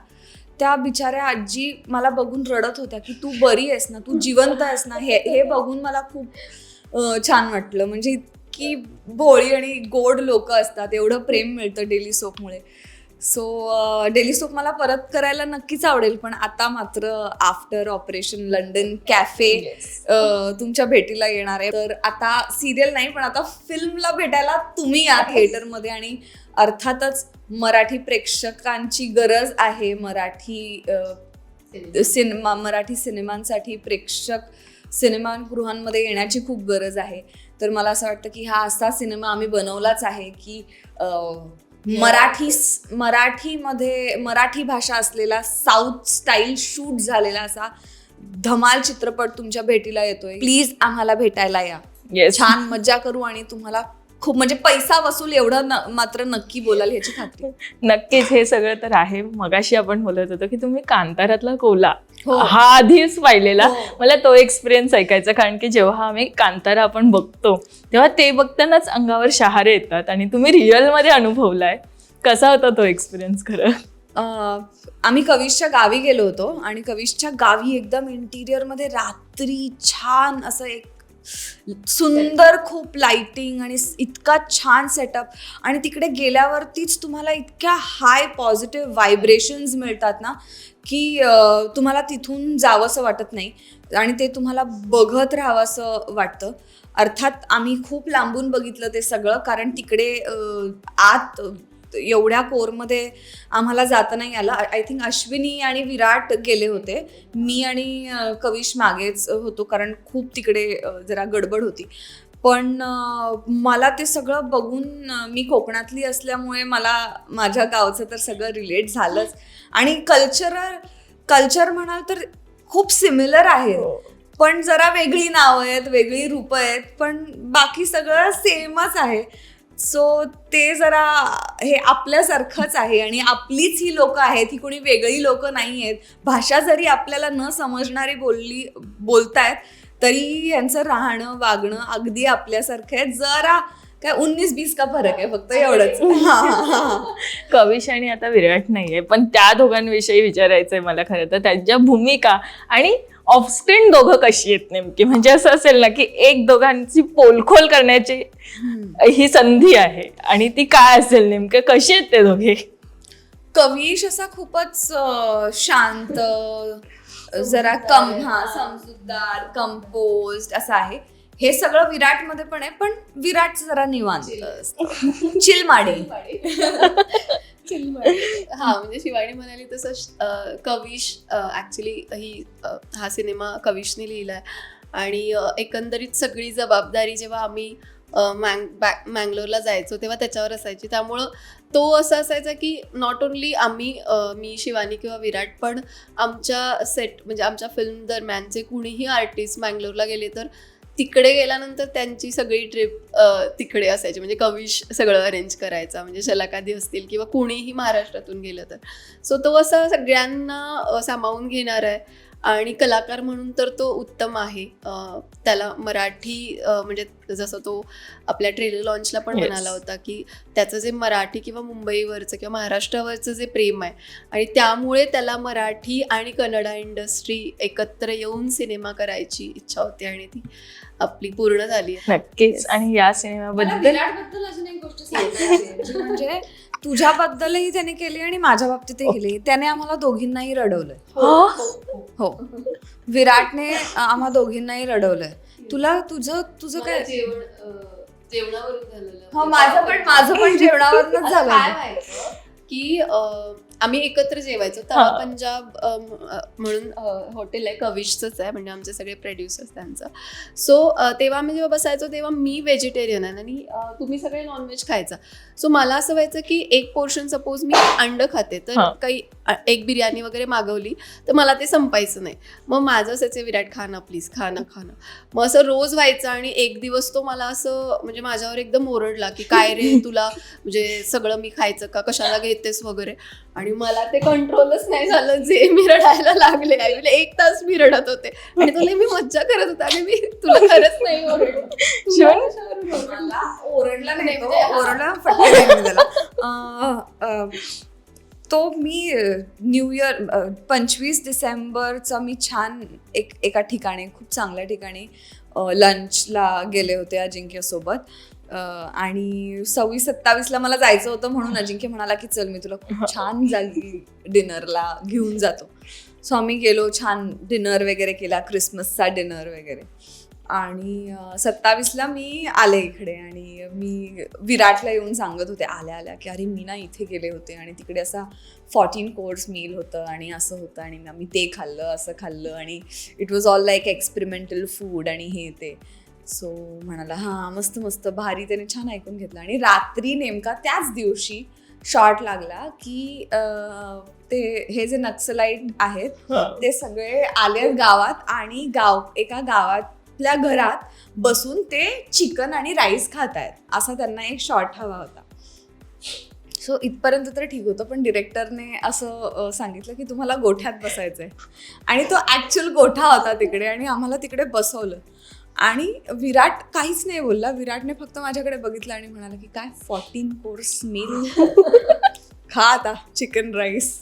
त्या बिचाऱ्या आजी मला बघून रडत होत्या की तू बरी आहेस ना, तू जिवंत आहेस ना. हे बघून मला खूप छान वाटलं. म्हणजे इतकी भोळी आणि गोड लोक असतात, एवढं प्रेम मिळतं डेली सोपमुळे. सो डेली सोप मला परत करायला नक्कीच आवडेल, पण आता मात्र आफ्टर ऑपरेशन लंडन कॅफे तुमच्या भेटीला येणार आहे. तर आता सिरियल नाही, पण आता फिल्मला भेटायला तुम्ही या थिएटरमध्ये. आणि अर्थातच मराठी प्रेक्षकांची गरज आहे, मराठी सिनेमांसाठी प्रेक्षक सिनेमागृहांमध्ये येण्याची खूप गरज आहे. तर मला असं वाटतं की हा असा सिनेमा आम्ही बनवलाच आहे की मराठीमध्ये मराठी भाषा असलेला साऊथ स्टाईल शूट झालेला असा धमाल चित्रपट तुमच्या भेटीला येतोय. प्लीज आम्हाला भेटायला या, छान मज्जा करू आणि तुम्हाला खूप म्हणजे पैसा वसूल एवढं मात्र नक्की बोलाल ह्याची खात्री. नक्कीच, हे सगळं तर आहे. मगाशी आपण बोलत होतो की तुम्ही कांतारातला कोला हा आधीच पाहिलेला. मला तो एक्सपिरियन्स ऐकायचा, कारण की जेव्हा आम्ही कांतारा आपण बघतो तेव्हा ते बघतानाच अंगावर शहारे येतात आणि तुम्ही रिअलमध्ये अनुभवलाय. कसा होता तो एक्सपिरियन्स? खरं आम्ही कविशच्या गावी गेलो होतो आणि कविशच्या गावी एकदम इंटिरियरमध्ये रात्री छान असं एक सुंदर खूप लाइटिंग आणि इतका छान सेटअप, आणि तिकडे गेल्यावरतीच तुम्हाला इतक्या हाय पॉझिटिव्ह व्हायब्रेशन्स मिळतात ना की तुम्हाला तिथून जावंसं वाटत नाही आणि ते तुम्हाला बघत राहावंसं वाटतं. अर्थात आम्ही खूप लांबून बघितलं ते सगळं, कारण तिकडे आत एवढ्या कोरमध्ये आम्हाला जाता नाही आलं. आय थिंक अश्विनी आणि विराट गेले होते, मी आणि कविश मागेच होतो, कारण खूप तिकडे जरा गडबड होती. पण मला ते सगळं बघून, मी कोकणातली असल्यामुळे मला माझ्या गावचं तर सगळं रिलेट झालंच. आणि कल्चर म्हणाल तर खूप सिमिलर आहे. पण जरा वेगळी नावं आहेत, वेगळी रूपं आहेत, पण बाकी सगळं सेमच आहे. सो ते जरा हे आपल्यासारखंच आहे आणि आपलीच ही लोकं आहेत, ही कोणी वेगळी लोकं नाही आहेत. भाषा जरी आपल्याला न समजणारी बोलतायत तरी यांचं राहणं वागणं अगदी आपल्यासारखं आहे. जरा काय 19-20 का फरक आहे, फक्त एवढंच. कविश आणि आता विराट नाहीये, पण त्या दोघांविषयी विचारायचंय मला खरं तर. त्यांच्या भूमिका आणि ऑफस्क्रीन दोघं कशी आहेत नेमकी, म्हणजे असं असेल ना की एक दोघांची पोलखोल करण्याची ही संधी आहे आणि ती काय असेल नेमकं, कशी आहेत ते दोघे? कविश असा खूपच शांत, जरा समजूतदार, कंपोज्ड असा आहे. हे सगळं विराटमध्ये पण आहे, पण विराट जरा निवांत, चिलमाडी. हा, म्हणजे शिवानी म्हणाली तसं कविश ऍक्च्युली हा सिनेमा कविशने लिहिलाय आणि एकंदरीत सगळी जबाबदारी जेव्हा आम्ही मँगलोरला जायचो तेव्हा त्याच्यावर असायची. त्यामुळं तो असं असायचा की नॉट ओनली आम्ही, मी, शिवानी किंवा विराट, पण आमच्या सेट म्हणजे आमच्या फिल्म दरम्यानचे कुणीही आर्टिस्ट मँगलोरला गेले तर तिकडे गेल्यानंतर त्यांची सगळी ट्रिप तिकडे असायची. म्हणजे कविश सगळं अरेंज करायचा, म्हणजे शलाकादी असतील किंवा कुणीही महाराष्ट्रातून गेलं तर. सो तो असा सगळ्यांना सामावून घेणार आहे आणि कलाकार म्हणून तर तो उत्तम आहे. त्याला मराठी म्हणजे जसं तो आपल्या ट्रेलर लॉन्चला पण म्हणाला होता की त्याचं जे मराठी किंवा मुंबईवरचं किंवा महाराष्ट्रावरचं जे प्रेम आहे आणि त्यामुळे त्याला मराठी आणि कन्नडा इंडस्ट्री एकत्र येऊन सिनेमा करायची इच्छा होती आणि ती आपली पूर्ण झाली आहे. नक्कीच. आणि या सिनेमाबद्दल विराटबद्दल अजून एक गोष्ट सांगायची म्हणजे तुझ्याबद्दलही त्याने केली आणि माझ्या बाबतीतही केली. त्याने आम्हाला दोघींनाही रडवलंय. हो, विराटने आम्हा दोघींनाही रडवलंय. तुला तुझं काय जेवणावरून झालेलं. माझं पण जेवणावरूनच झालं की आम्ही एकत्र जेवायचो तेव्हा पंजाब म्हणून हॉटेल आहे, कविशचंच आहे, म्हणजे आमचे सगळे प्रोड्युसर्स त्यांचं. सो तेव्हा आम्ही जेव्हा बसायचो तेव्हा मी व्हेजिटेरियन आहे आणि तुम्ही सगळे नॉनव्हेज खायचा. सो मला असं व्हायचं की एक पोर्शन सपोज मी अंड खाते तर काही एक बिर्याणी वगैरे मागवली तर मला ते संपायचं नाही. मग माझं असायचं विराट खाणं प्लीज, खाणं. मग असं रोज व्हायचं आणि एक दिवस तो मला असं म्हणजे माझ्यावर एकदम ओरडला की काय रे तुला म्हणजे सगळं मी खायचं का, कशाला घेतेस वगैरे. आणि मला ते कंट्रोलच नाही झालं, जे मी रडायला लागले. म्हणजे 1 तास मी रडत होते आणि तुला मी मज्जा करत होते आणि मी तुला खरंच नाही ओरडलं. ओरडला नाही, ओरडला फटका त्याला. तो मी न्यू इयर 25 डिसेंबरचा मी छान एका ठिकाणी, खूप चांगल्या ठिकाणी लंचला गेले होते अजिंक्यसोबत. आणि 26-27ला मला जायचं होतं म्हणून अजिंक्य म्हणाला की चल मी तुला खूप छान जागी डिनरला घेऊन जातो. सो आम्ही गेलो, छान डिनर वगैरे केला, क्रिसमसचा डिनर वगैरे. आणि 27ला मी आले इकडे आणि मी विराटला येऊन सांगत होते आल्या की अरे मी ना इथे गेले होते आणि तिकडे असा 14 कोर्स मील होतं आणि असं होतं आणि मी ते खाल्लं, असं खाल्लं आणि it was all like experimental food आणि हे ते. सो म्हणाला हां मस्त भारी, त्याने छान ऐकून घेतलं. आणि रात्री नेमका त्याच दिवशी शॉट लागला की ते हे जे नक्सलाईट आहेत ते सगळे आले गावात आणि एका गावातल्या घरात बसून ते चिकन आणि राईस खात आहेत, असा त्यांना एक शॉट हवा होता. सो इथपर्यंत तर ठीक होतं, पण डिरेक्टरने असं सांगितलं की तुम्हाला गोठ्यात बसायचं आहे. आणि तो ॲक्च्युअल गोठा होता तिकडे आणि आम्हाला तिकडे बसवलं. आणि विराट काहीच नाही बोलला. विराटने फक्त माझ्याकडे बघितलं आणि म्हणाला की काय 14 कोर्स मील खा आता चिकन राईस.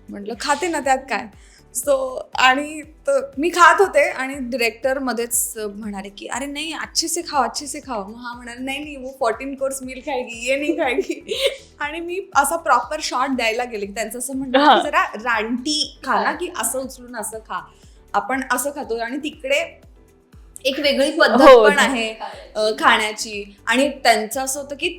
म्हटलं खाते ना, त्यात काय. सो आणि मी खात होते आणि डिरेक्टर मध्येच म्हणाले की अरे नाही अच्छे से खाओ. मग हा म्हणाले नाही वो 14 कोर्स मील खाएगी, ये नाही खाएगी. आणि मी असा प्रॉपर शॉट द्यायला गेले. त्यांचं असं म्हणलं की जरा रानटी खा ना, की असं उचलून असं खा, आपण असं खातो. आणि तिकडे एक वेगळी पद्धत पण आहे खाण्याची. आणि त्यांचं असं होतं की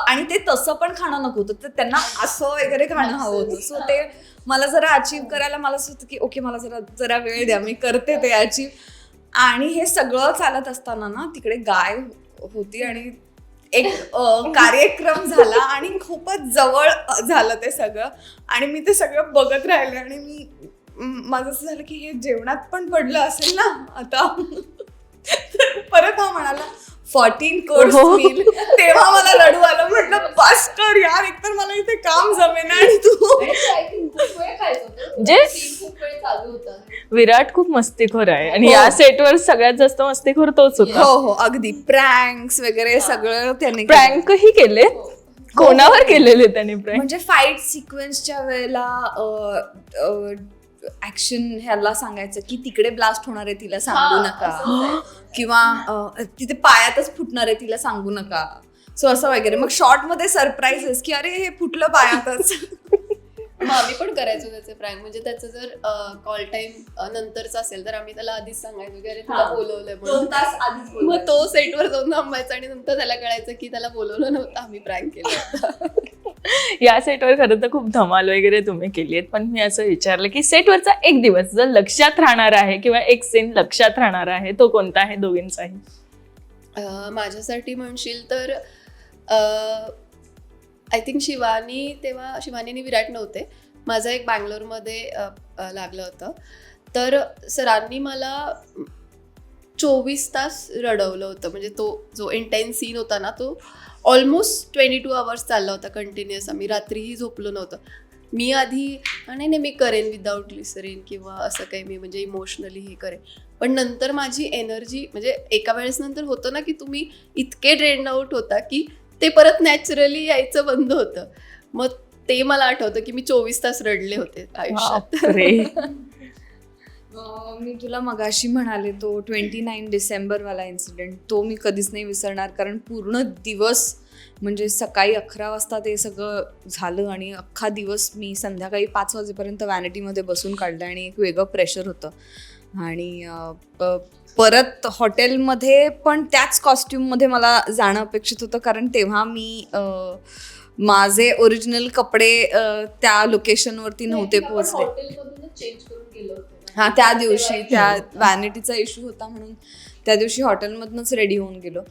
आणि ते तसं पण खाणं नको होतं, तर त्यांना असं वगैरे खाणं हवं होतं. सो ते मला जरा अचीव करायला मला असं होतं की ओके मला जरा वेळ द्या, मी करते ते अचीव. आणि हे सगळं चालत असताना ना तिकडे गाय होती आणि एक कार्यक्रम झाला आणि खूपच जवळ झालं ते सगळं. आणि मी ते सगळं बघत राहिले आणि मी माझं असं झालं की हे जेवणात पण पडलं असेल ना आता. परत हा म्हणाला 14 कोर्स हो. मील. तेव्हा मला रडू आलं. म्हटलं बस कर यार, एकतर मला इथे काम जमेना आणि तू. जे विराट खूप मस्तीखोर आहे आणि या सेटवर सगळ्यात जास्त मस्तीखोर तोच होता. हो हो अगदी प्रँक्स वगैरे सगळं त्याने केलं. प्रँकही केले. कोणावर केलेले त्याने प्रँक? म्हणजे फाईट सिक्वेन्सच्या वेळेला ऍक्शन ह्याला सांगायचं की तिकडे ब्लास्ट होणार आहे तिला सांगू नका, किंवा तिथे पायातच फुटणार आहे तिला सांगू नका. सो असं वगैरे. मग शॉर्ट मध्ये सरप्राईजेस की अरे हे फुटलं पायातच. आम्ही पण करायचो त्याचे प्रँक. म्हणजे त्याचं जर कॉल टाइम नंतरचा असेल तर आम्ही त्याला आधीच सांगायचो की अरे तुला बोलवलंय 2 म्हणून. तास आधीच मग बोलवायचं. तो सेटवर जाऊन थांबायचा आणि नंतर त्याला कळायचं की त्याला बोलवलं नव्हतं, आम्ही प्रँक केलं. या सेटवर खरं तर खूप धमाल वगैरे तुम्ही केली आहेत, पण मी असं विचारलं की सेटवरचा एक दिवस जर लक्षात राहणार आहे किंवा एक सीन लक्षात राहणार आहे तो कोणता आहे दोघींचाही? माझ्यासाठी म्हणशील तर आय थिंक शिवानी आणि विराट नव्हते. माझं एक बँगलोरमध्ये लागलं होतं. तर सरांनी मला 24 तास रडवलं होतं. म्हणजे तो जो इंटेन्स सीन होता ना तो ऑलमोस्ट 22 आवर्स चालला होता कंटिन्युअस. आम्ही रात्रीही झोपलो नव्हतं. मी आधी नाही मी करेन विदाऊट ग्लिसरीन किंवा असं काही, मी म्हणजे इमोशनली हे करेन. पण नंतर माझी एनर्जी म्हणजे एका वेळेस नंतर होतं ना की तुम्ही इतके ड्रेन आउट होता की ते परत नॅचरली यायचं बंद होतं. मग ते मला आठवतं की मी 24 तास रडले होते आयुष्यात. बापरे. मी तुला मगाशी म्हणाले तो 29 डिसेंबरवाला इन्सिडेंट, तो मी कधीच नाही विसरणार. कारण पूर्ण दिवस म्हणजे सकाळी 11 वाजता ते सगळं झालं आणि अख्खा दिवस मी संध्याकाळी 5 वाजेपर्यंत व्हॅनिटीमध्ये बसून काढलं आणि एक वेगळं प्रेशर होतं. आणि परत हॉटेलमध्ये पण त्याच कॉस्ट्युममध्ये मला जाणं अपेक्षित होतं, कारण तेव्हा मी माझे ओरिजिनल कपडे त्या लोकेशनवरती नव्हते पोहोचले. हा त्या दिवशी त्या व्हॅनिटीचा इश्यू होता म्हणून त्या दिवशी हॉटेलमधनंच रेडी होऊन गेलो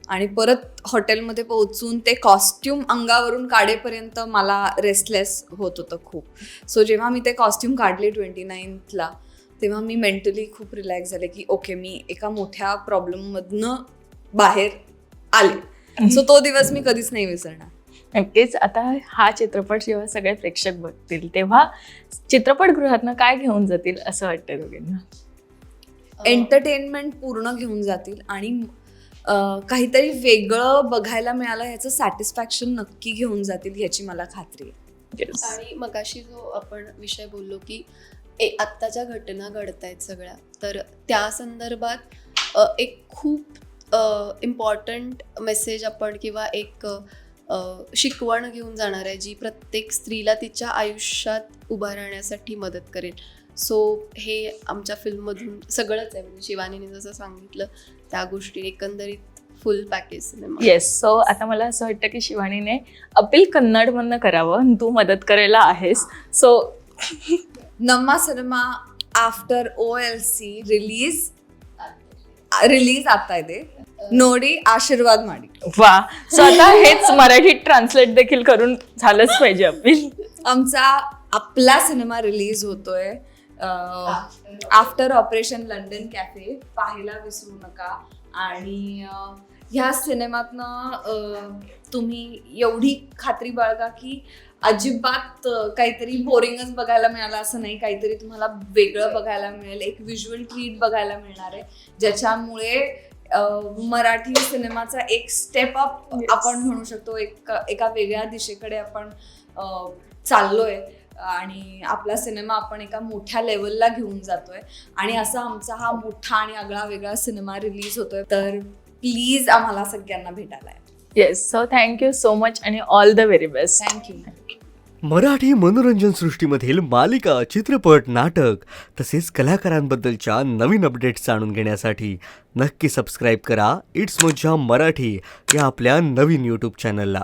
आणि परत हॉटेलमध्ये पोहोचून ते कॉस्ट्युम अंगावरून काढेपर्यंत मला रेस्टलेस होत होतं खूप. सो जेव्हा मी ते कॉस्ट्युम काढले 29ला तेव्हा मी मेंटली खूप रिलॅक्स झाले की ओके मी एका मोठ्या प्रॉब्लेममधनं बाहेर आले. सो तो दिवस मी कधीच नाही विसरणार. नक्कीच. आता हा चित्रपट जेव्हा सगळे प्रेक्षक बघतील तेव्हा चित्रपटगृहातनं काय घेऊन जातील असं वाटतं दोघींना? एंटरटेनमेंट पूर्ण घेऊन जातील आणि काहीतरी वेगळं बघायला मिळालं ह्याचं सॅटिस्फॅक्शन नक्की घेऊन जातील ह्याची मला खात्री आहे. आणि मगाशी जो आपण विषय बोललो की आत्ताच्या घटना घडतायत सगळ्या, तर त्या संदर्भात एक खूप इम्पॉर्टंट मेसेज आपण किंवा एक शिकवण घेऊन जाणार आहे जी प्रत्येक स्त्रीला तिच्या आयुष्यात उभा राहण्यासाठी मदत करेल. सो हे आमच्या फिल्ममधून सगळंच आहे. म्हणजे शिवानीने जसं सांगितलं त्या गोष्टी एकंदरीत फुल पॅकेज सिनेमा. येस. सो आता मला असं वाटतं की शिवानीने अपील कन्नडमधनं करावं, तू मदत करायला आहेस. सो नम्मा सिनेमा आफ्टर OLC रिलीज आता ಇದೆ ನೋಡಿ आशीर्वाद ಮಾಡಿ. वा. सो आता हेच मराठीत ट्रान्सलेट देखील करून झालंच पाहिजे अपील. आपला सिनेमा रिलीज होतोय आफ्टर ऑपरेशन लंडन कॅफे, पाहायला विसरू नका. आणि ह्या सिनेमातनं तुम्ही एवढी खात्री बाळगा की अजिबात काहीतरी बोरिंगच बघायला मिळालं असं नाही, काहीतरी तुम्हाला वेगळं बघायला मिळेल. एक व्हिज्युअल ट्रीट बघायला मिळणार आहे ज्याच्यामुळे मराठी सिनेमाचा एक स्टेप अप आपण म्हणू शकतो. एका वेगळ्या दिशेकडे आपण चाललोय आणि आपला सिनेमा आपण एका मोठ्या लेवलला घेऊन जातोय. आणि असा आमचा हा मोठा आणि आगळा वेगळा सिनेमा रिलीज होतोय, तर प्लीज आम्हाला सगळ्यांना भेटायला आहे. Yes. So thank you so much आणि all the very best. Thank you. Marathi मनोरंजन सृष्टीमधील मालिका, चित्रपट, नाटक तसेच कलाकारांबद्दलच्या नवीन अपडेट्स जाणून घेण्यासाठी नक्की सबस्क्राईब करा इट्स मज्जा मराठी या आपल्या नवीन यूट्यूब चॅनलला.